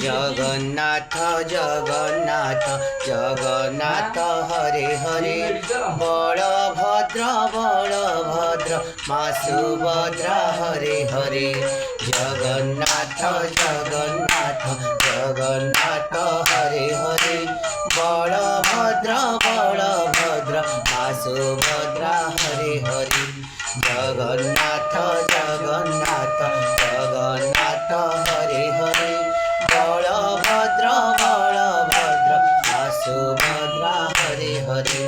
जगन्नाथ जगन्नाथ जगन्नाथ हरे हरे बलभद्र बलभद्र माँ सुभद्रा हरे हरे जगन्नाथ जगन्नाथ जगन्नाथ हरे हरे बलभद्र बलभद्र माँ सुभद्रा हरे हरे जगन्नाथ जगन्नाथ जगन्नाथ हरे हरे बलभद्र बलभद्र माँ सुभद्रा हरे हरे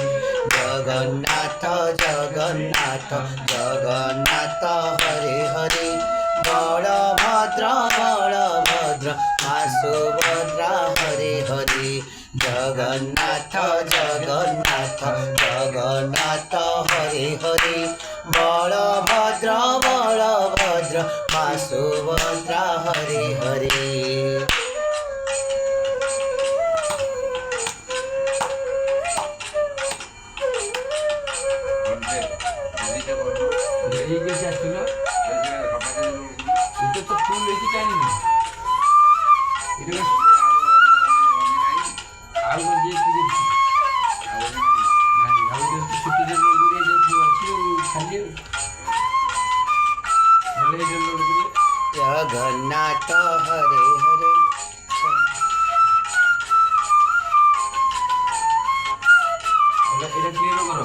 जगन्नाथ जगन्नाथ जगन्नाथ हरे हरे बलभद्र बलभद्र माँ सुभद्रा हरे हरे जगन्नाथ जगन्नाथ जगन्नाथ हरे हरे बलभद्र बलभद्र माँ सुभद्रा हरे हरे जगन्नाथ हरे हरे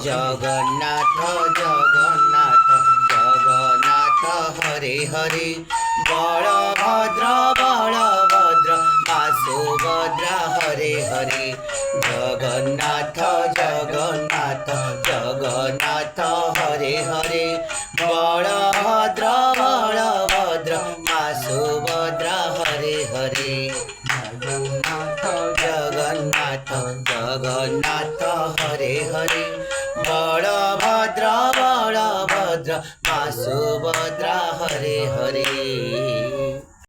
जगन्नाथ जगन्नाथ जगन्नाथ हरे हरे बलभद्र बलभद्र माँ सुभद्रा हरे हरे जगन्नाथ जगन्नाथ जगन्नाथ हरे हरे बलभद्र बलभद्र माँ सुभद्रा हरे हरे जगन्नाथ जगन्नाथ हरे हरे बलभद्र बलभद्र माँ सुभद्रा हरे हरे।